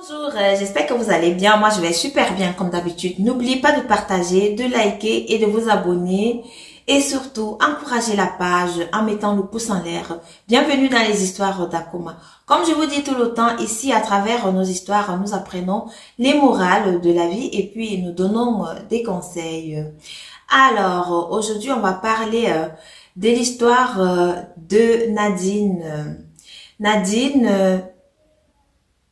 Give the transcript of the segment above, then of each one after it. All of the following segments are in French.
Bonjour, j'espère que vous allez bien. Moi, je vais super bien comme d'habitude. N'oubliez pas de partager, de liker et de vous abonner. Et surtout, encouragez la page en mettant le pouce en l'air. Bienvenue dans les histoires d'Akoma. Comme je vous dis tout le temps, ici, à travers nos histoires, nous apprenons les morales de la vie et puis nous donnons des conseils. Alors, aujourd'hui, on va parler de l'histoire de Nadine. Nadine...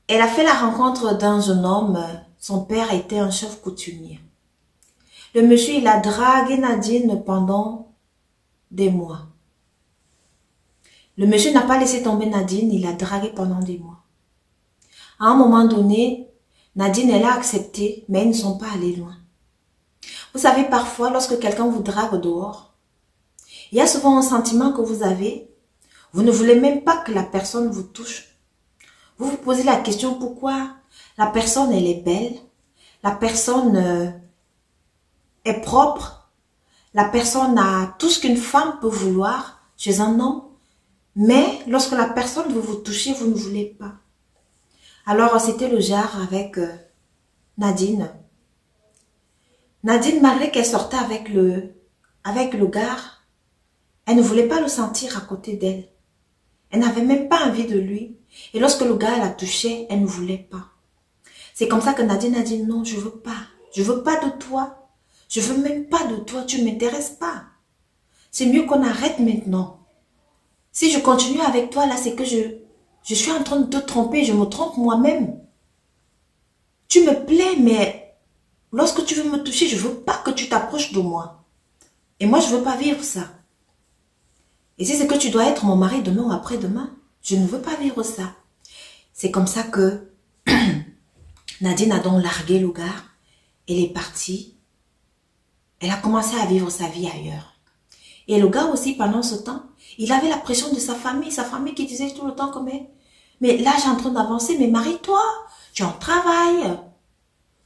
Elle a fait la rencontre d'un jeune homme. Son père était un chef coutumier. Le monsieur, il a dragué Nadine pendant des mois. Le monsieur n'a pas laissé tomber Nadine, il l'a dragué pendant des mois. À un moment donné, Nadine, elle a accepté, mais ils ne sont pas allés loin. Vous savez, parfois, lorsque quelqu'un vous drague dehors, il y a souvent un sentiment que vous avez. Vous ne voulez même pas que la personne vous touche. Vous vous posez la question pourquoi la personne elle est belle, la personne est propre, la personne a tout ce qu'une femme peut vouloir chez un homme, mais lorsque la personne veut vous toucher, vous ne voulez pas. Alors c'était le genre avec Nadine. Nadine, malgré qu'elle sortait avec le gars, elle ne voulait pas le sentir à côté d'elle. Elle n'avait même pas envie de lui. Et lorsque le gars la touchait, elle ne voulait pas. C'est comme ça que Nadine a dit non, je veux pas. Je veux pas de toi. Je veux même pas de toi. Tu m'intéresses pas. C'est mieux qu'on arrête maintenant. Si je continue avec toi, là, c'est que je suis en train de te tromper. Je me trompe moi-même. Tu me plais, mais lorsque tu veux me toucher, je veux pas que tu t'approches de moi. Et moi, je veux pas vivre ça. Et si c'est que tu dois être mon mari demain ou après-demain, je ne veux pas vivre ça. C'est comme ça que Nadine a donc largué le gars. Elle est partie. Elle a commencé à vivre sa vie ailleurs. Et le gars aussi, pendant ce temps, il avait la pression de sa famille qui disait tout le temps comme mais là, j'ai en train d'avancer, mais marie-toi, tu as un travail,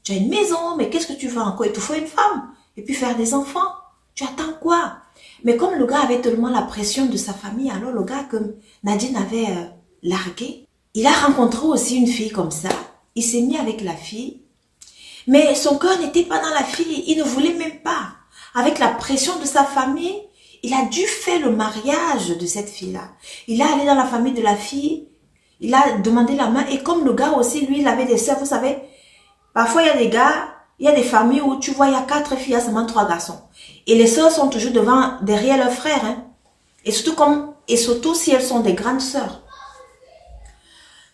tu as une maison, mais qu'est-ce que tu veux encore? Il te faut une femme, et puis faire des enfants. Tu attends quoi? Mais comme le gars avait tellement la pression de sa famille, alors le gars que Nadine avait largué, il a rencontré aussi une fille comme ça. Il s'est mis avec la fille. Mais son cœur n'était pas dans la fille. Il ne voulait même pas. Avec la pression de sa famille, il a dû faire le mariage de cette fille-là. Il est allé dans la famille de la fille. Il a demandé la main. Et comme le gars aussi, lui, il avait des sœurs, vous savez, parfois il y a des gars, il y a des familles où tu vois, il y a 4 filles, il y a seulement 3 garçons. Et les sœurs sont toujours derrière leurs frères. Hein. Et surtout si elles sont des grandes sœurs.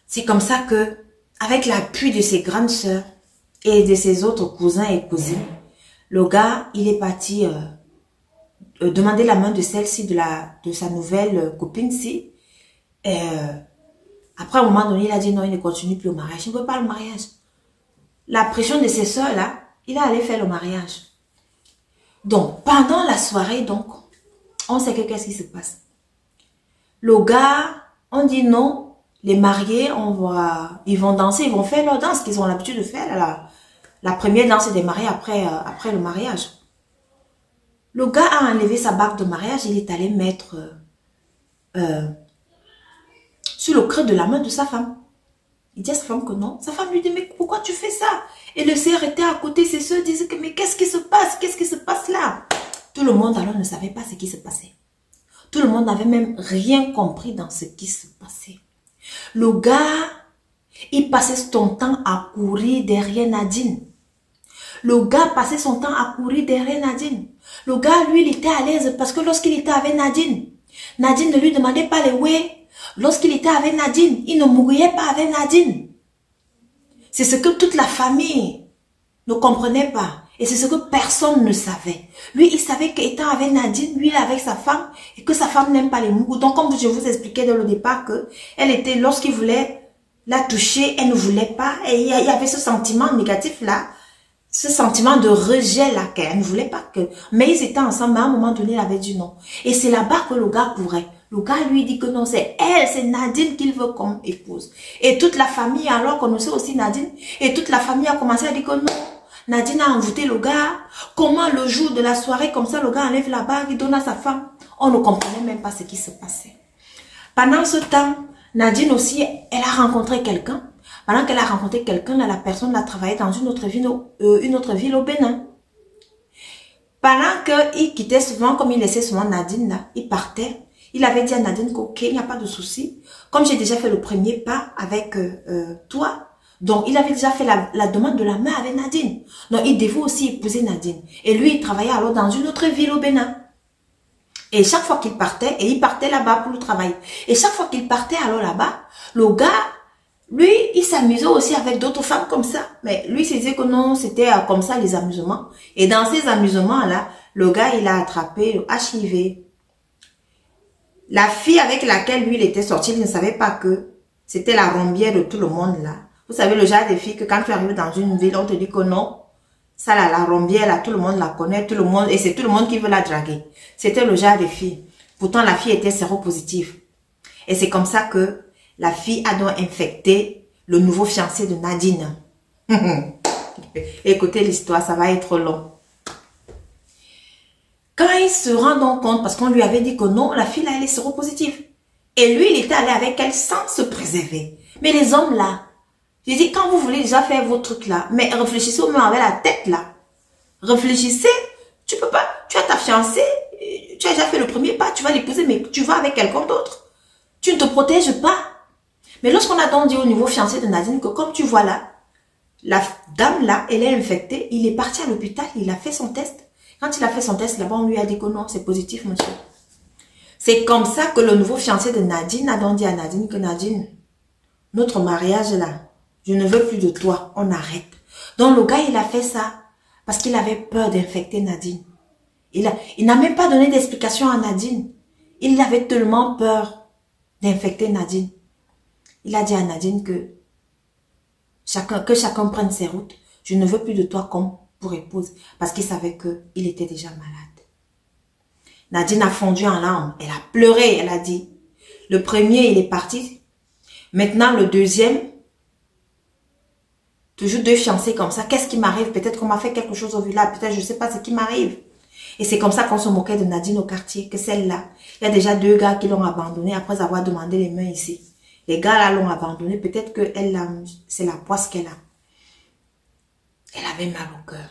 C'est comme ça que, avec l'appui de ses grandes sœurs et de ses autres cousins et cousines, le gars, il est parti demander la main de celle-ci, de sa nouvelle copine-ci. Après, à un moment donné, il a dit non, il ne continue plus au mariage. Il ne veut pas le mariage. La pression de ses sœurs, là, il est allé faire le mariage. Donc, pendant la soirée, donc, on sait que qu'est-ce qui se passe. Le gars, on dit non, les mariés, ils vont danser, ils vont faire leur danse qu'ils ont l'habitude de faire. La première danse des mariés après le mariage. Le gars a enlevé sa bague de mariage, il est allé mettre sur le creux de la main de sa femme. Il dit à sa femme que non. Sa femme lui dit, mais pourquoi tu fais ça? Et le sœur était à côté, ses soeurs disaient que, mais qu'est-ce qui se passe? Qu'est-ce qui se passe là? Tout le monde alors ne savait pas ce qui se passait. Tout le monde n'avait même rien compris dans ce qui se passait. Le gars, il passait son temps à courir derrière Nadine. Le gars passait son temps à courir derrière Nadine. Le gars, lui, il était à l'aise parce que lorsqu'il était avec Nadine, Nadine ne lui demandait pas les ouais. Lorsqu'il était avec Nadine, il ne mouillait pas avec Nadine. C'est ce que toute la famille ne comprenait pas. Et c'est ce que personne ne savait. Lui, il savait qu'étant avec Nadine, lui, il est avec sa femme, et que sa femme n'aime pas les mougous. Donc, comme je vous expliquais dès le départ, que elle était, lorsqu'il voulait la toucher, elle ne voulait pas. Et il y avait ce sentiment négatif-là, ce sentiment de rejet-là, qu'elle ne voulait pas que... Mais ils étaient ensemble, mais à un moment donné, il avait dit non. Et c'est là-bas que le gars courait. Le gars lui dit que non, c'est elle, c'est Nadine qu'il veut comme épouse. Et toute la famille, alors qu'on sait aussi Nadine, et toute la famille a commencé à dire que non, Nadine a envoûté le gars. Comment le jour de la soirée, comme ça, le gars enlève la bague, il donne à sa femme. On ne comprenait même pas ce qui se passait. Pendant ce temps, Nadine aussi, elle a rencontré quelqu'un. Pendant qu'elle a rencontré quelqu'un, la personne a travaillé dans une autre ville au Bénin. Pendant qu'il quittait souvent, comme il laissait souvent Nadine là, il partait. Il avait dit à Nadine qu'ok, il n'y a pas de souci. Comme j'ai déjà fait le premier pas avec toi, donc il avait déjà fait la demande de la main avec Nadine. Donc il devait aussi épouser Nadine. Et lui, il travaillait alors dans une autre ville au Bénin. Et chaque fois qu'il partait, et il partait là-bas pour le travail. Et chaque fois qu'il partait alors là-bas, le gars, lui, il s'amusait aussi avec d'autres femmes comme ça. Mais lui, il se disait que non, c'était comme ça les amusements. Et dans ces amusements-là, le gars, il a attrapé le HIV. La fille avec laquelle lui, il était sorti, il ne savait pas que c'était la rombière de tout le monde là. Vous savez, le genre de fille que quand tu arrives dans une ville, on te dit que non. Ça là, la rombière là, tout le monde la connaît, tout le monde, et c'est tout le monde qui veut la draguer. C'était le genre de fille. Pourtant, la fille était séropositive. Et c'est comme ça que la fille a donc infecté le nouveau fiancé de Nadine. Écoutez l'histoire, ça va être long. Quand il se rend donc compte, parce qu'on lui avait dit que non, la fille là, elle est séropositive. Et lui, il était allé avec elle sans se préserver. Mais les hommes là, j'ai dit, quand vous voulez déjà faire vos trucs là, mais réfléchissez au moins avec la tête là. Réfléchissez, tu peux pas, tu as ta fiancée, tu as déjà fait le premier pas, tu vas l'épouser, mais tu vas avec quelqu'un d'autre. Tu ne te protèges pas. Mais lorsqu'on a donc dit au nouveau fiancé de Nadine que comme tu vois là, la dame là, elle est infectée, il est parti à l'hôpital, il a fait son test. Quand il a fait son test là-bas, on lui a dit que non, c'est positif, monsieur. C'est comme ça que le nouveau fiancé de Nadine a donc dit à Nadine que Nadine, notre mariage là, je ne veux plus de toi, on arrête. Donc le gars, il a fait ça parce qu'il avait peur d'infecter Nadine. Il n'a même pas donné d'explication à Nadine. Il avait tellement peur d'infecter Nadine. Il a dit à Nadine que chacun prenne ses routes. Je ne veux plus de toi comme pour épouse. Parce qu'il savait qu'il était déjà malade. Nadine a fondu en larmes. Elle a pleuré. Elle a dit, le premier, il est parti. Maintenant, le deuxième, toujours deux fiancés comme ça. Qu'est-ce qui m'arrive? Peut-être qu'on m'a fait quelque chose au village. Peut-être je ne sais pas ce qui m'arrive. Et c'est comme ça qu'on se moquait de Nadine au quartier. Que celle-là, il y a déjà deux gars qui l'ont abandonnée après avoir demandé les mains ici. Les gars là l'ont abandonnée. Peut-être que c'est la poisse qu'elle a. Elle avait mal au cœur.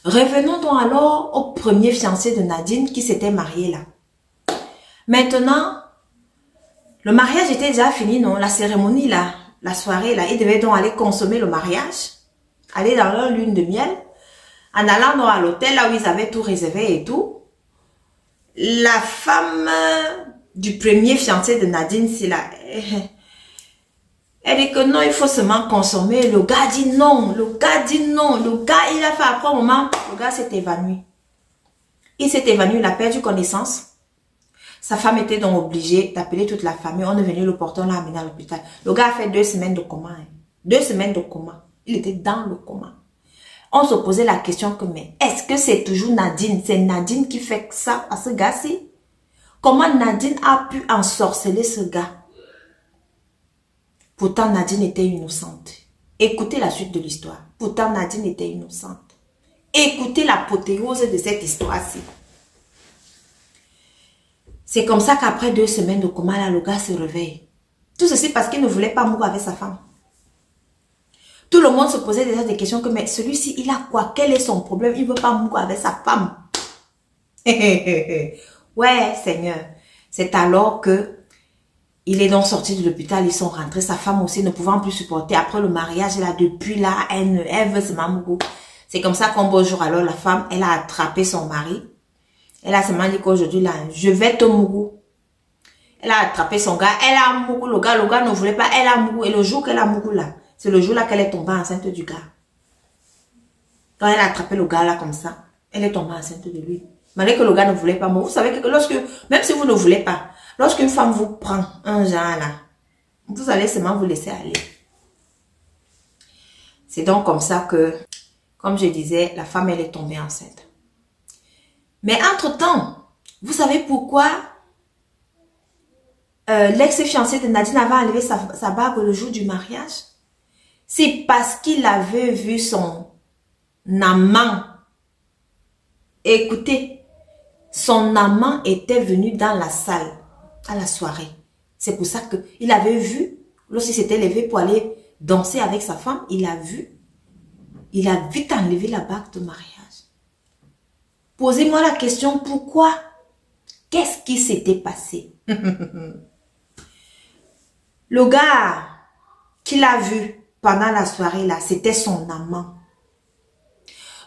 Revenons donc alors au premier fiancé de Nadine qui s'était marié là. Maintenant, le mariage était déjà fini, non? La cérémonie là, la soirée là, ils devaient donc aller consommer le mariage, aller dans leur lune de miel, en allant donc à l'hôtel là où ils avaient tout réservé et tout. La femme du premier fiancé de Nadine, c'est là, elle dit que non, il faut seulement consommer. Le gars dit non, le gars dit non, le gars il a fait après un moment, le gars s'est évanoui. Il s'est évanoui, il a perdu connaissance. Sa femme était donc obligée d'appeler toute la famille. On est venu le porter, on l'a amené à l'hôpital. Le gars a fait 2 semaines de coma. Hein. 2 semaines de coma. Il était dans le coma. On se posait la question que, mais est-ce que c'est toujours Nadine? C'est Nadine qui fait ça à ce gars-ci? Comment Nadine a pu ensorceler ce gars? Pourtant, Nadine était innocente. Écoutez la suite de l'histoire. Pourtant, Nadine était innocente. Écoutez l'apothéose de cette histoire-ci. C'est comme ça qu'après 2 semaines de coma, là, le gars se réveille. Tout ceci parce qu'il ne voulait pas mourir avec sa femme. Tout le monde se posait déjà des questions que, mais celui-ci, il a quoi? Quel est son problème? Il ne veut pas mourir avec sa femme. Ouais, Seigneur. C'est alors que il est donc sorti de l'hôpital, ils sont rentrés. Sa femme aussi ne pouvant plus supporter. Après le mariage, là, depuis là, elle veut se mamougo. C'est comme ça qu'un beau jour, alors, la femme, elle a attrapé son mari. Elle a seulement dit qu'aujourd'hui, là, je vais te mougou. Elle a attrapé son gars, elle a mougou, le gars ne voulait pas, elle a mougou. Et le jour qu'elle a mougou là, c'est le jour là qu'elle est tombée enceinte du gars. Quand elle a attrapé le gars là comme ça, elle est tombée enceinte de lui. Malgré que le gars ne voulait pas, mais vous savez que lorsque, même si vous ne voulez pas, lorsqu'une femme vous prend un genre là, vous allez seulement vous laisser aller. C'est donc comme ça que, comme je disais, la femme elle est tombée enceinte. Mais entre-temps, vous savez pourquoi l'ex-fiancé de Nadine avait enlevé sa bague le jour du mariage? C'est parce qu'il avait vu son amant. Écoutez, son amant était venu dans la salle à la soirée. C'est pour ça qu'il avait vu, lorsqu'il s'était levé pour aller danser avec sa femme, il a vu. Il a vite enlevé la bague de mariage. Posez-moi la question, pourquoi? Qu'est-ce qui s'était passé? Le gars qu'il a vu pendant la soirée là, c'était son amant.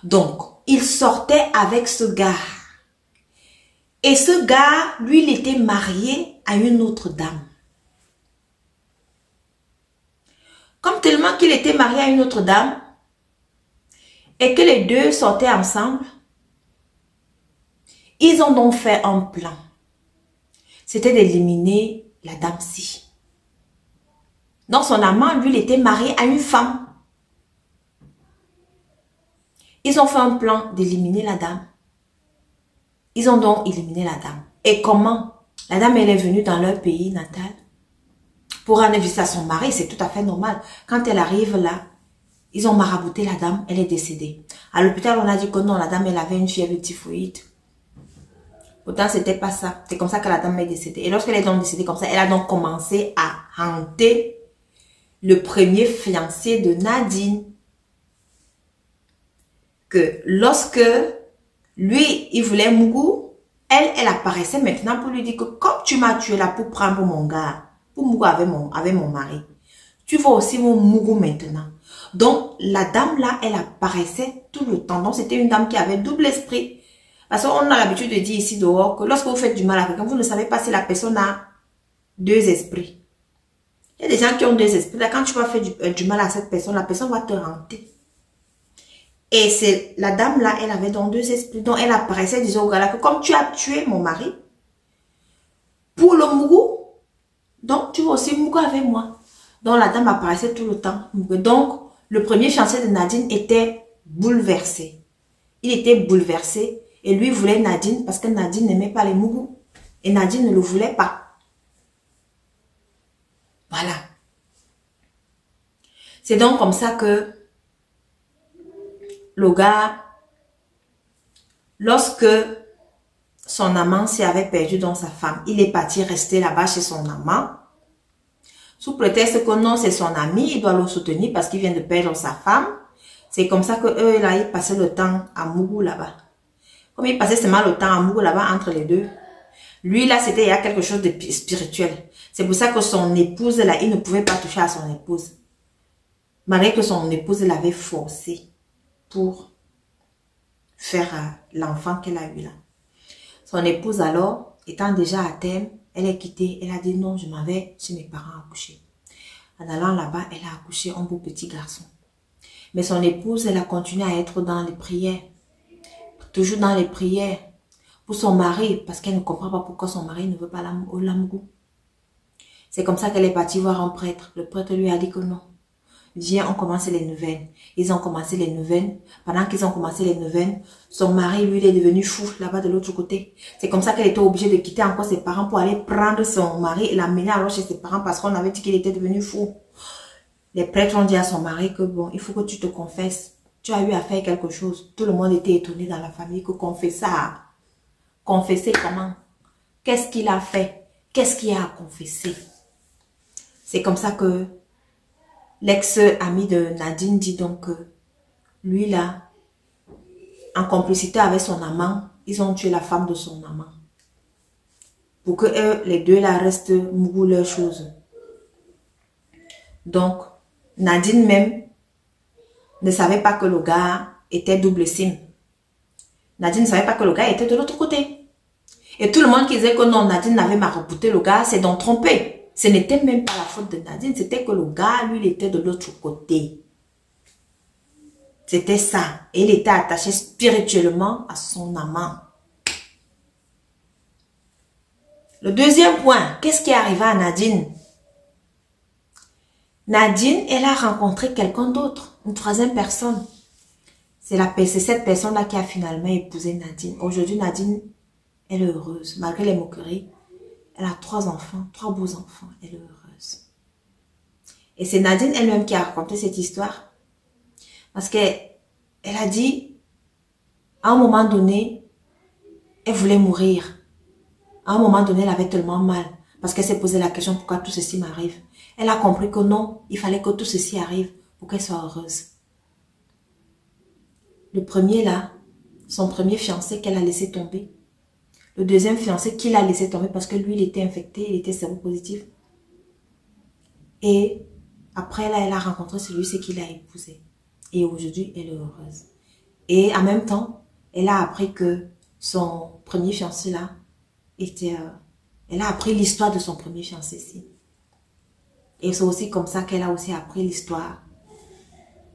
Donc, il sortait avec ce gars. Et ce gars, lui, il était marié à une autre dame. Comme tellement qu'il était marié à une autre dame, et que les deux sortaient ensemble, ils ont donc fait un plan. C'était d'éliminer la dame-ci. Donc son amant, lui, il était marié à une femme. Ils ont fait un plan d'éliminer la dame. Ils ont donc éliminé la dame. Et comment? La dame, elle est venue dans leur pays natal pour rendre visite à son mari. C'est tout à fait normal. Quand elle arrive là, ils ont marabouté la dame, elle est décédée. À l'hôpital, on a dit que non, la dame, elle avait une fièvre typhoïde. Pourtant, c'était pas ça. C'est comme ça que la dame est décédée. Et lorsqu'elle est donc décédée comme ça, elle a donc commencé à hanter le premier fiancé de Nadine. Que lorsque lui, il voulait Mougou, elle apparaissait maintenant pour lui dire que comme tu m'as tué là pour prendre mon gars, pour Mougou avec mon mari, tu vas aussi mon Mougou maintenant. Donc, la dame là, elle apparaissait tout le temps. Donc, c'était une dame qui avait double esprit. Parce qu'on a l'habitude de dire ici dehors que lorsque vous faites du mal à quelqu'un, vous ne savez pas si la personne a deux esprits. Il y a des gens qui ont deux esprits. Là, quand tu vas faire du mal à cette personne, la personne va te hanter. Et c'est la dame là, elle avait donc deux esprits. Donc, elle apparaissait, disant au gars là que comme tu as tué mon mari, pour le Mougou, donc tu vas aussi Mougou avec moi. Donc, la dame apparaissait tout le temps. Donc, le premier fiancé de Nadine était bouleversé. Il était bouleversé. Et lui voulait Nadine parce que Nadine n'aimait pas les Mougou. Et Nadine ne le voulait pas. Voilà. C'est donc comme ça que le gars, lorsque son amant s'y avait perdu dans sa femme, il est parti rester là-bas chez son amant. Sous prétexte que non, c'est son ami, il doit le soutenir parce qu'il vient de perdre sa femme. C'est comme ça que eux, là, ils passaient le temps à Mougou là-bas. Comme il passait seulement le temps à Mougou là-bas entre les deux. Lui, là, c'était il y a quelque chose de spirituel. C'est pour ça que son épouse, là, il ne pouvait pas toucher à son épouse. Malgré que son épouse l'avait forcé pour faire l'enfant qu'elle a eu là. Son épouse, alors, étant déjà à terme, elle est quittée. Elle a dit non, je m'en vais chez mes parents accoucher. En allant là-bas, elle a accouché un beau petit garçon. Mais son épouse, elle a continué à être dans les prières. Toujours dans les prières pour son mari, parce qu'elle ne comprend pas pourquoi son mari ne veut pas l'amour. C'est comme ça qu'elle est partie voir un prêtre. Le prêtre lui a dit que non. Viens, on commence les neuvaines. Ils ont commencé les neuvaines. Pendant qu'ils ont commencé les neuvaines, son mari, lui, il est devenu fou là-bas de l'autre côté. C'est comme ça qu'elle était obligée de quitter encore ses parents pour aller prendre son mari et l'amener alors chez ses parents parce qu'on avait dit qu'il était devenu fou. Les prêtres ont dit à son mari que bon, il faut que tu te confesses. Tu as eu à faire quelque chose. Tout le monde était étonné dans la famille que confessa. Confesser comment? Qu'est-ce qu'il a fait? Qu'est-ce qu'il a à confesser? C'est comme ça que l'ex-ami de Nadine dit donc que lui là, en complicité avec son amant, ils ont tué la femme de son amant. Pour que eux, les deux là restent Mougou leurs choses. Donc, Nadine même ne savait pas que le gars était double sim. Nadine ne savait pas que le gars était de l'autre côté. Et tout le monde qui disait que non, Nadine n'avait marabouté le gars, c'est donc trompé. Ce n'était même pas la faute de Nadine, c'était que le gars, lui, il était de l'autre côté. C'était ça. Et il était attaché spirituellement à son amant. Le deuxième point, qu'est-ce qui est arrivé à Nadine? Nadine, elle a rencontré quelqu'un d'autre, une troisième personne. C'est cette personne-là qui a finalement épousé Nadine. Aujourd'hui, Nadine, elle est heureuse. Malgré les moqueries, elle a 3 enfants, 3 beaux enfants. Elle est heureuse. Et c'est Nadine elle-même qui a raconté cette histoire. Parce qu'elle a dit, à un moment donné, elle voulait mourir. À un moment donné, elle avait tellement mal. Parce qu'elle s'est posé la question, pourquoi tout ceci m'arrive? Elle a compris que non, il fallait que tout ceci arrive pour qu'elle soit heureuse. Le premier là, son premier fiancé qu'elle a laissé tomber. Le deuxième fiancé qu'il a laissé tomber parce que lui, il était infecté, il était séropositif. Et après là, elle a rencontré celui-ci qu'il a épousé. Et aujourd'hui, elle est heureuse. Et en même temps, elle a appris que son premier fiancé là était... elle a appris l'histoire de son premier fiancé-ci. Et c'est aussi comme ça qu'elle a aussi appris l'histoire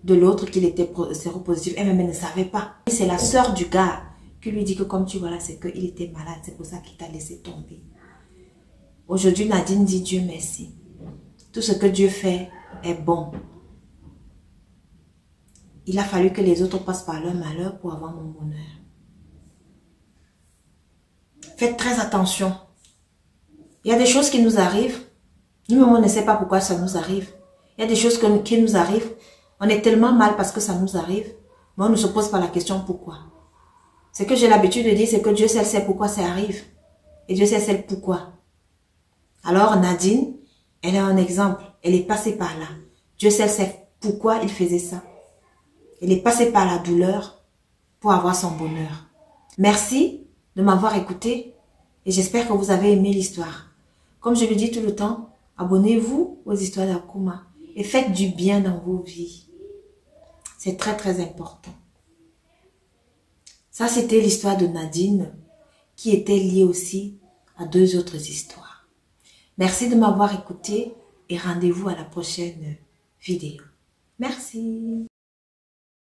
de l'autre qu'il était séropositif. Elle-même ne savait pas. C'est la sœur du gars qui lui dit que comme tu vois là, c'est qu'il était malade. C'est pour ça qu'il t'a laissé tomber. Aujourd'hui, Nadine dit Dieu merci. Tout ce que Dieu fait est bon. Il a fallu que les autres passent par leur malheur pour avoir mon bonheur. Faites très attention. Il y a des choses qui nous arrivent. Nous-mêmes, on ne sait pas pourquoi ça nous arrive. Il y a des choses qui nous arrivent. On est tellement mal parce que ça nous arrive. Mais on ne se pose pas la question pourquoi. Ce que j'ai l'habitude de dire, c'est que Dieu seul sait pourquoi ça arrive. Et Dieu seul pourquoi. Alors Nadine, elle est un exemple. Elle est passée par là. Dieu seul sait pourquoi il faisait ça. Elle est passée par la douleur pour avoir son bonheur. Merci de m'avoir écouté et j'espère que vous avez aimé l'histoire. Comme je le dis tout le temps, abonnez-vous aux histoires d'Akuma et faites du bien dans vos vies. C'est très très important. Ça, c'était l'histoire de Nadine qui était liée aussi à deux autres histoires. Merci de m'avoir écouté et rendez-vous à la prochaine vidéo. Merci.